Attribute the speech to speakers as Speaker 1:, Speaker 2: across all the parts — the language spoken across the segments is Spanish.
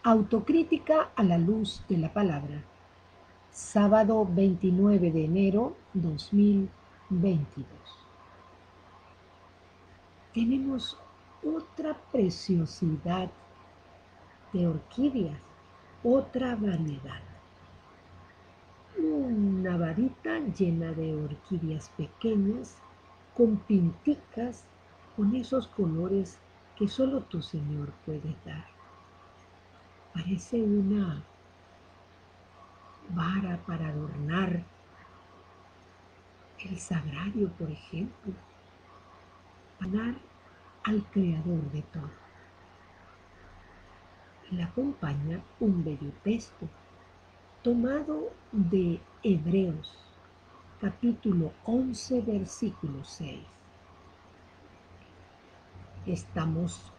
Speaker 1: Autocrítica a la luz de la palabra. Sábado 29 de enero 2022. Tenemos otra preciosidad de orquídeas, otra variedad. Una varita llena de orquídeas pequeñas, con pinticas, con esos colores que solo tu Señor puede dar. Parece una vara para adornar el sagrario, por ejemplo, para al Creador de todo. La acompaña un bello texto tomado de Hebreos, capítulo 11, versículo 6. Estamos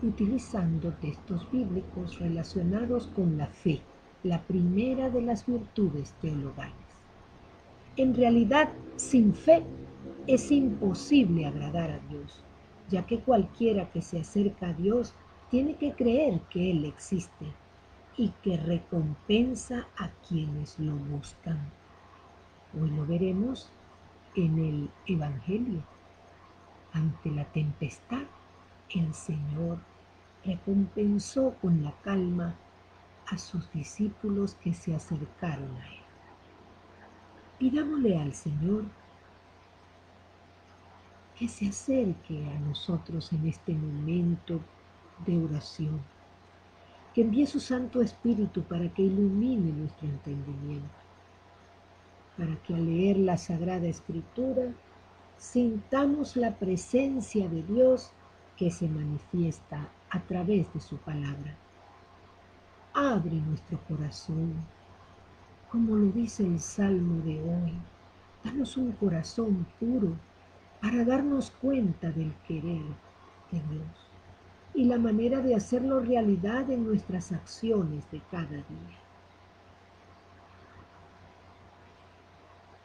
Speaker 1: utilizando textos bíblicos relacionados con la fe, la primera de las virtudes teologales. En realidad, sin fe es imposible agradar a Dios, ya que cualquiera que se acerca a Dios tiene que creer que Él existe y que recompensa a quienes lo buscan. Hoy lo veremos en el Evangelio. Ante la tempestad, el Señor recompensó con la calma a sus discípulos que se acercaron a Él. Pidámosle al Señor que se acerque a nosotros en este momento de oración, que envíe su Santo Espíritu para que ilumine nuestro entendimiento, para que al leer la Sagrada Escritura sintamos la presencia de Dios que se manifiesta a través de su palabra. Abre nuestro corazón, como lo dice el Salmo de hoy. Danos un corazón puro para darnos cuenta del querer de Dios y la manera de hacerlo realidad en nuestras acciones de cada día.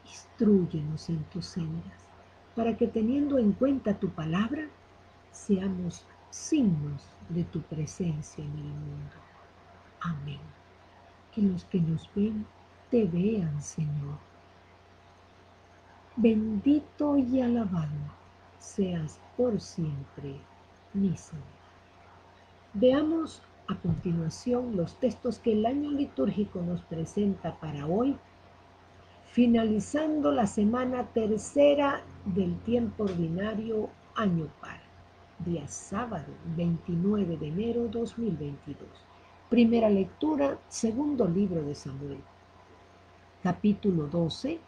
Speaker 1: Instrúyenos en tus sendas, para que teniendo en cuenta tu palabra, seamos signos de tu presencia en el mundo. Amén. Que los que nos ven te vean, Señor. Bendito y alabado seas por siempre, mi Señor. Veamos a continuación los textos que el año litúrgico nos presenta para hoy, finalizando la semana tercera del tiempo ordinario año par, día sábado 29 de enero 2022. Primera lectura, segundo libro de Samuel, capítulo 12.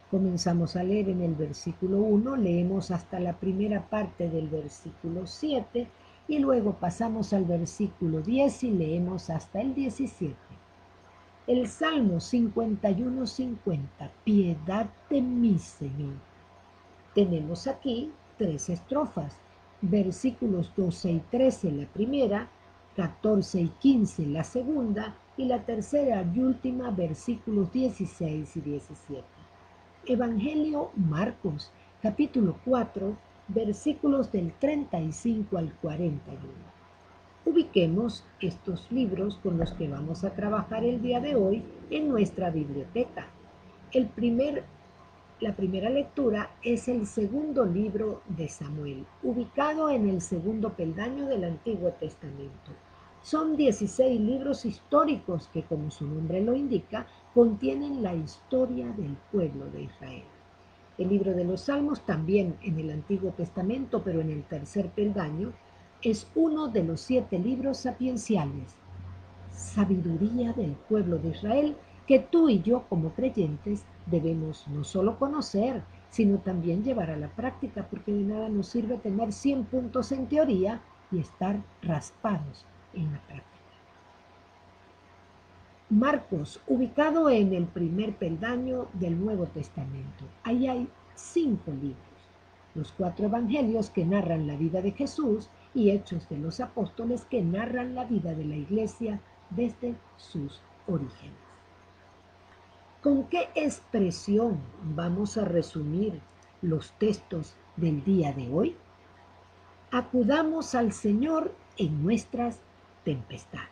Speaker 1: Comenzamos a leer en el versículo 1, leemos hasta la primera parte del versículo 7 y luego pasamos al versículo 10 y leemos hasta el 17. El Salmo 51:50, piedad de mí, Señor. Tenemos aquí 3 estrofas, versículos 12 y 13 la primera, 14 y 15 la segunda y la tercera y última, versículos 16 y 17. Evangelio Marcos, capítulo 4, versículos del 35 al 41. Ubiquemos estos libros con los que vamos a trabajar el día de hoy en nuestra biblioteca. La primera lectura es el segundo libro de Samuel, ubicado en el segundo peldaño del Antiguo Testamento. Son 16 libros históricos que, como su nombre lo indica, contienen la historia del pueblo de Israel. El libro de los Salmos, también en el Antiguo Testamento, pero en el tercer peldaño, es uno de los 7 libros sapienciales, sabiduría del pueblo de Israel, que tú y yo como creyentes debemos no solo conocer, sino también llevar a la práctica, porque de nada nos sirve tener 100 puntos en teoría y estar raspados en la práctica. Marcos, ubicado en el primer peldaño del Nuevo Testamento. Ahí hay 5 libros. Los 4 evangelios que narran la vida de Jesús y Hechos de los Apóstoles que narran la vida de la Iglesia desde sus orígenes. ¿Con qué expresión vamos a resumir los textos del día de hoy? Acudamos al Señor en nuestras tempestades.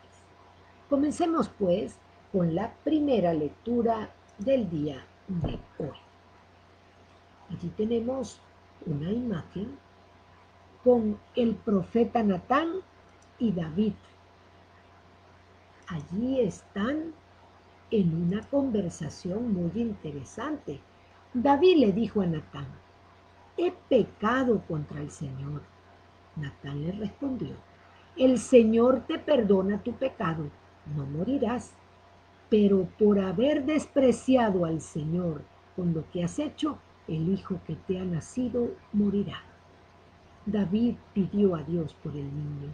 Speaker 1: Comencemos pues con la primera lectura del día de hoy. Allí tenemos una imagen con el profeta Natán y David. Allí están en una conversación muy interesante. David le dijo a Natán: he pecado contra el Señor. Natán le respondió: el Señor te perdona tu pecado, no morirás, pero por haber despreciado al Señor con lo que has hecho, el hijo que te ha nacido morirá. David pidió a Dios por el niño,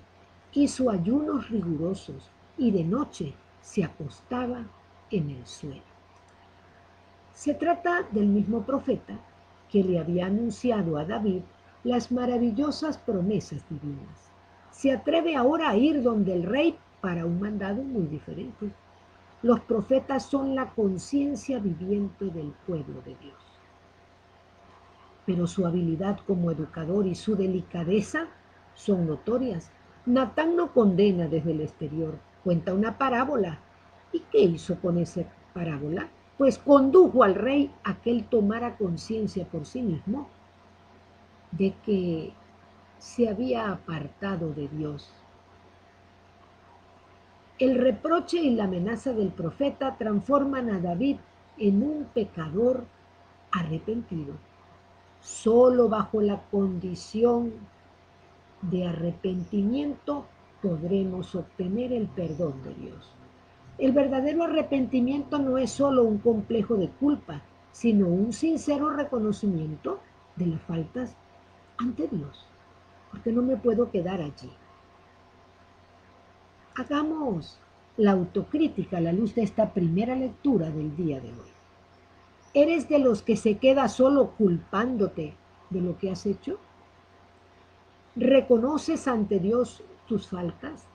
Speaker 1: hizo ayunos rigurosos y de noche se acostaba en el suelo. Se trata del mismo profeta que le había anunciado a David las maravillosas promesas divinas. Se atreve ahora a ir donde el rey para un mandado muy diferente. Los profetas son la conciencia viviente del pueblo de Dios. Pero su habilidad como educador y su delicadeza son notorias. Natán no condena desde el exterior, cuenta una parábola. ¿Y qué hizo con esa parábola? Pues condujo al rey a que él tomara conciencia por sí mismo de que se había apartado de Dios. El reproche y la amenaza del profeta transforman a David en un pecador arrepentido. Solo bajo la condición de arrepentimiento podremos obtener el perdón de Dios. El verdadero arrepentimiento no es solo un complejo de culpa, sino un sincero reconocimiento de las faltas ante Dios, porque no me puedo quedar allí. Hagamos la autocrítica a la luz de esta primera lectura del día de hoy. ¿Eres de los que se queda solo culpándote de lo que has hecho? ¿Reconoces ante Dios tus faltas?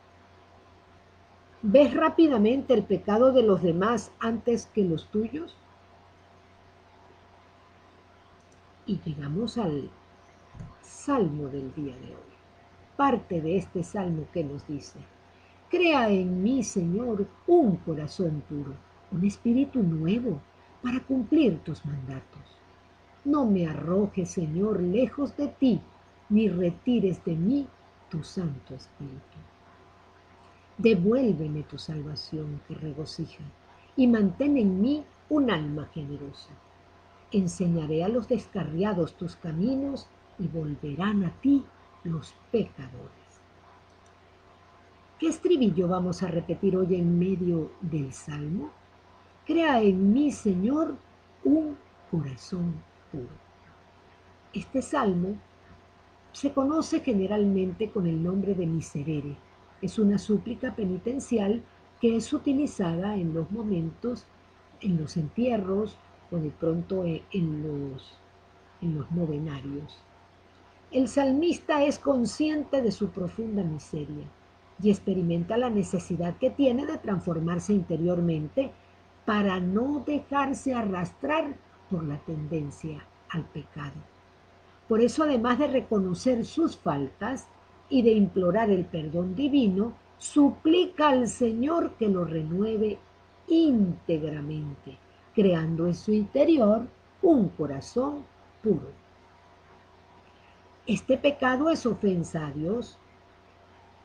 Speaker 1: ¿Ves rápidamente el pecado de los demás antes que los tuyos? Y llegamos al salmo del día de hoy. Parte de este salmo que nos dice: crea en mí, Señor, un corazón puro, un espíritu nuevo para cumplir tus mandatos. No me arrojes, Señor, lejos de ti, ni retires de mí tu Santo Espíritu. Devuélveme tu salvación que regocija y mantén en mí un alma generosa. Enseñaré a los descarriados tus caminos y volverán a ti los pecadores. ¿Qué estribillo vamos a repetir hoy en medio del Salmo? Crea en mí, Señor, un corazón puro. Este Salmo se conoce generalmente con el nombre de Miserere. Es una súplica penitencial que es utilizada en los momentos, en los entierros o de pronto en los novenarios. El salmista es consciente de su profunda miseria y experimenta la necesidad que tiene de transformarse interiormente para no dejarse arrastrar por la tendencia al pecado. Por eso, además de reconocer sus faltas y de implorar el perdón divino, suplica al Señor que lo renueve íntegramente, creando en su interior un corazón puro. Este pecado es ofensa a Dios.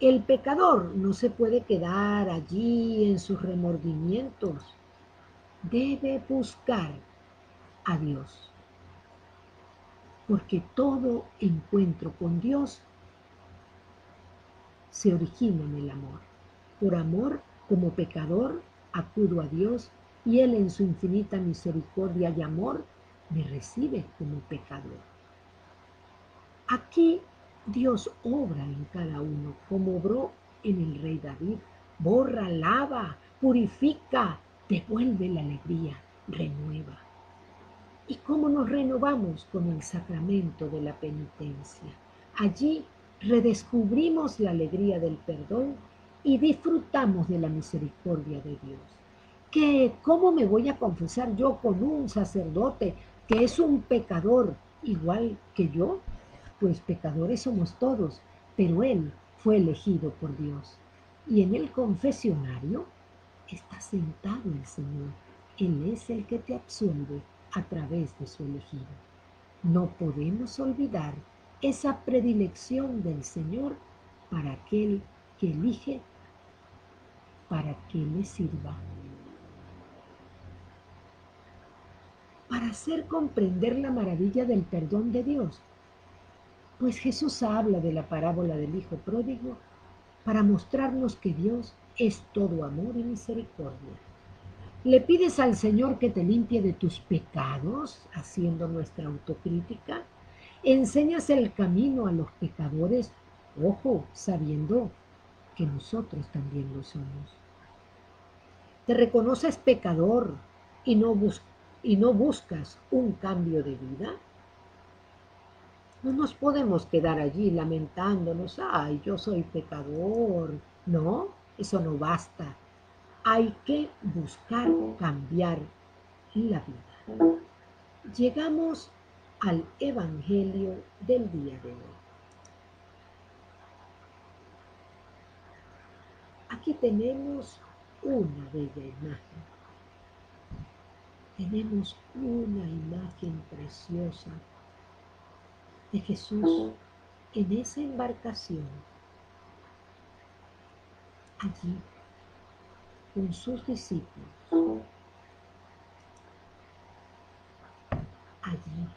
Speaker 1: El pecador no se puede quedar allí en sus remordimientos. Debe buscar a Dios. Porque todo encuentro con Dios se origina en el amor. Por amor, como pecador, acudo a Dios y Él en su infinita misericordia y amor me recibe como pecador. Aquí Dios obra en cada uno, como obró en el rey David. Borra, lava, purifica, devuelve la alegría, renueva. ¿Y cómo nos renovamos? Con el sacramento de la penitencia. Allí redescubrimos la alegría del perdón y disfrutamos de la misericordia de Dios. ¿Cómo me voy a confesar yo con un sacerdote que es un pecador igual que yo? Pues pecadores somos todos, pero Él fue elegido por Dios. Y en el confesionario está sentado el Señor. Él es el que te absuelve a través de su elegido. No podemos olvidar esa predilección del Señor para aquel que elige para que le sirva. Para hacer comprender la maravilla del perdón de Dios, pues Jesús habla de la parábola del Hijo Pródigo para mostrarnos que Dios es todo amor y misericordia. ¿Le pides al Señor que te limpie de tus pecados, haciendo nuestra autocrítica? ¿Enseñas el camino a los pecadores? Ojo, sabiendo que nosotros también lo somos. ¿Te reconoces pecador y no buscas un cambio de vida? No nos podemos quedar allí lamentándonos, ay, yo soy pecador. No, eso no basta. Hay que buscar cambiar la vida. Llegamos al Evangelio del día de hoy. Aquí tenemos una bella imagen. Tenemos una imagen preciosa de Jesús en esa embarcación, allí con sus discípulos, allí.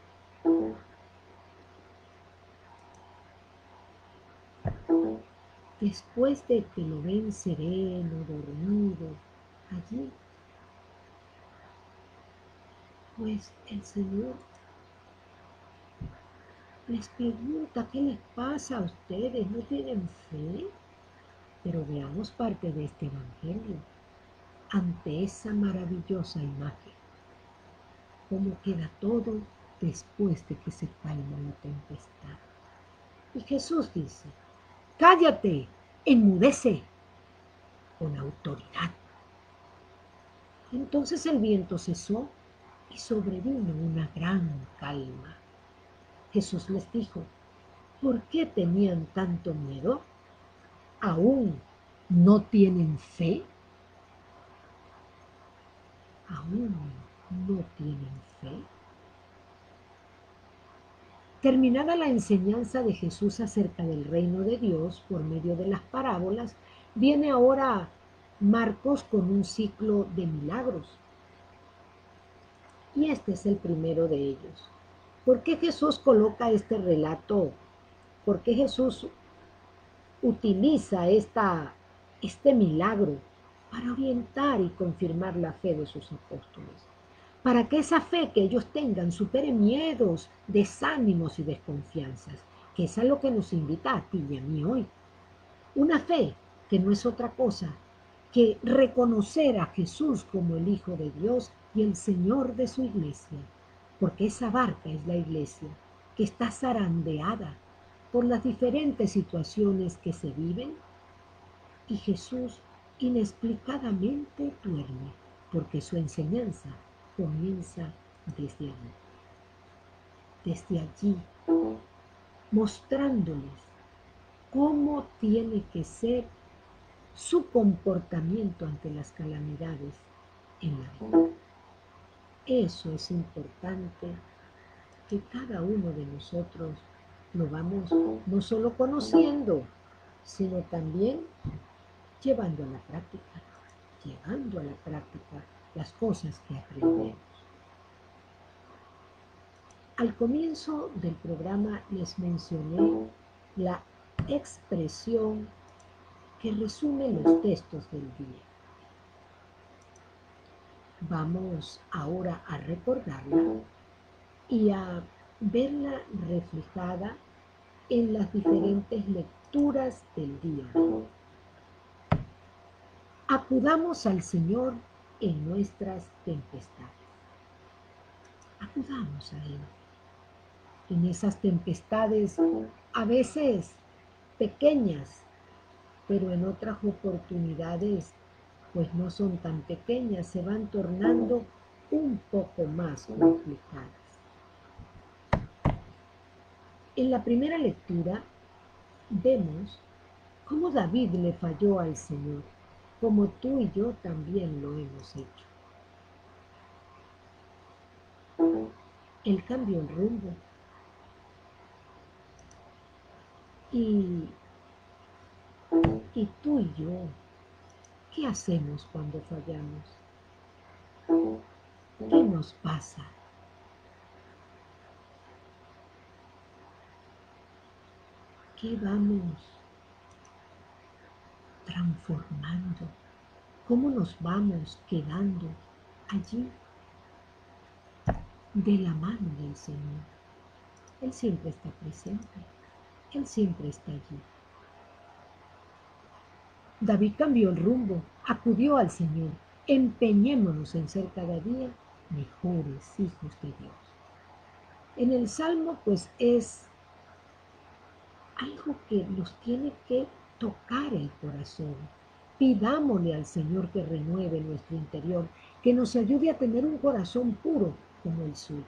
Speaker 1: Después de que lo ven sereno, dormido, allí, pues el Señor les pregunta, ¿qué les pasa a ustedes? ¿No tienen fe? Pero veamos parte de este Evangelio. Ante esa maravillosa imagen, cómo queda todo después de que se calma la tempestad. Y Jesús dice, cállate, enmudece, con autoridad. Entonces el viento cesó y sobrevino una gran calma. Jesús les dijo, ¿por qué tenían tanto miedo? ¿Aún no tienen fe? ¿Aún no tienen fe? Terminada la enseñanza de Jesús acerca del reino de Dios por medio de las parábolas, viene ahora Marcos con un ciclo de milagros. Y este es el primero de ellos. ¿Por qué Jesús coloca este relato? ¿Por qué Jesús utiliza este milagro para orientar y confirmar la fe de sus apóstoles? Para que esa fe que ellos tengan supere miedos, desánimos y desconfianzas, que es a lo que nos invita a ti y a mí hoy. Una fe que no es otra cosa que reconocer a Jesús como el Hijo de Dios y el Señor de su iglesia, porque esa barca es la iglesia, que está zarandeada por las diferentes situaciones que se viven, y Jesús inexplicadamente duerme, porque su enseñanza comienza desde allí, mostrándoles cómo tiene que ser su comportamiento ante las calamidades en la vida. Eso es importante que cada uno de nosotros lo vamos no solo conociendo, sino también llevando a la práctica las cosas que aprendemos. Al comienzo del programa les mencioné la expresión que resume los textos del día. Vamos ahora a recordarla y a verla reflejada en las diferentes lecturas del día. Acudamos al Señor en nuestras tempestades. Acudamos a Él. En esas tempestades, a veces pequeñas, pero en otras oportunidades, pues no son tan pequeñas, se van tornando un poco más complicadas. En la primera lectura vemos cómo David le falló al Señor. como tú y yo también lo hemos hecho. Él cambió el rumbo. Y, y tú y yo, ¿qué hacemos cuando fallamos? ¿Qué nos pasa? ¿Qué vamos transformando? ¿Cómo nos vamos quedando allí de la mano del Señor? Él siempre está presente. Él siempre está allí. David cambió el rumbo, acudió al Señor. Empeñémonos en ser cada día mejores hijos de Dios. En el Salmo, pues es algo que nos tiene que tocar el corazón. Pidámosle al Señor que renueve nuestro interior, que nos ayude a tener un corazón puro como el suyo.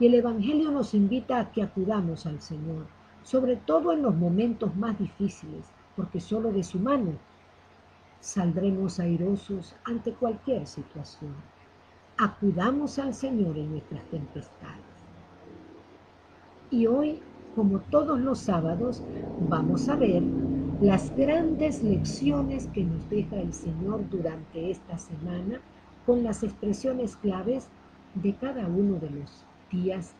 Speaker 1: Y el Evangelio nos invita a que acudamos al Señor, sobre todo en los momentos más difíciles, porque solo de su mano saldremos airosos ante cualquier situación. Acudamos al Señor en nuestras tempestades. Y hoy, como todos los sábados, vamos a ver las grandes lecciones que nos deja el Señor durante esta semana con las expresiones claves de cada uno de los días,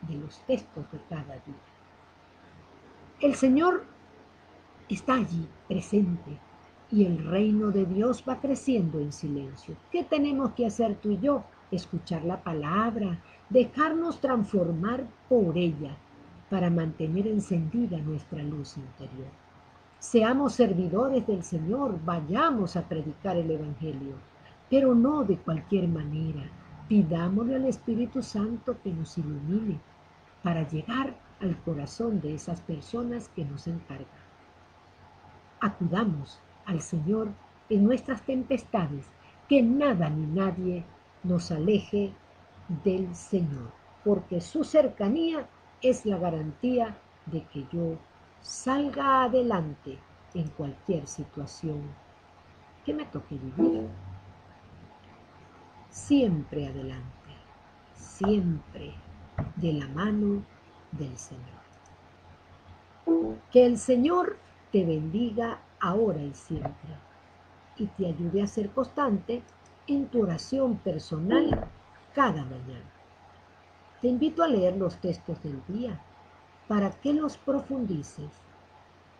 Speaker 1: de los textos de cada día. El Señor está allí, presente, y el reino de Dios va creciendo en silencio. ¿Qué tenemos que hacer tú y yo? Escuchar la palabra, dejarnos transformar por ella para mantener encendida nuestra luz interior. Seamos servidores del Señor, vayamos a predicar el Evangelio, pero no de cualquier manera. Pidámosle al Espíritu Santo que nos ilumine para llegar al corazón de esas personas que nos encargan. Acudamos al Señor en nuestras tempestades, que nada ni nadie nos aleje del Señor, porque su cercanía es la garantía de que yo salga adelante en cualquier situación que me toque vivir. Siempre adelante, siempre de la mano del Señor. Que el Señor te bendiga ahora y siempre y te ayude a ser constante en tu oración personal cada mañana. Te invito a leer los textos del día para que los profundices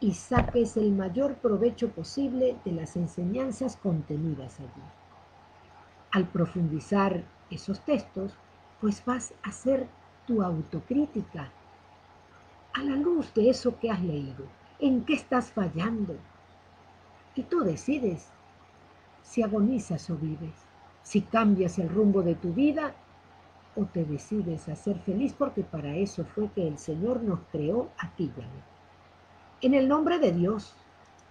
Speaker 1: y saques el mayor provecho posible de las enseñanzas contenidas allí. Al profundizar esos textos, pues vas a hacer tu autocrítica a la luz de eso que has leído, en qué estás fallando. Y tú decides si agonizas o vives, si cambias el rumbo de tu vida o te decides a ser feliz, porque para eso fue que el Señor nos creó a ti y a mí. En el nombre de Dios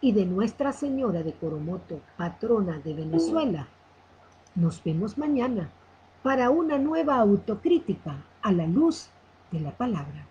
Speaker 1: y de Nuestra Señora de Coromoto, patrona de Venezuela, nos vemos mañana para una nueva autocrítica a la luz de la palabra.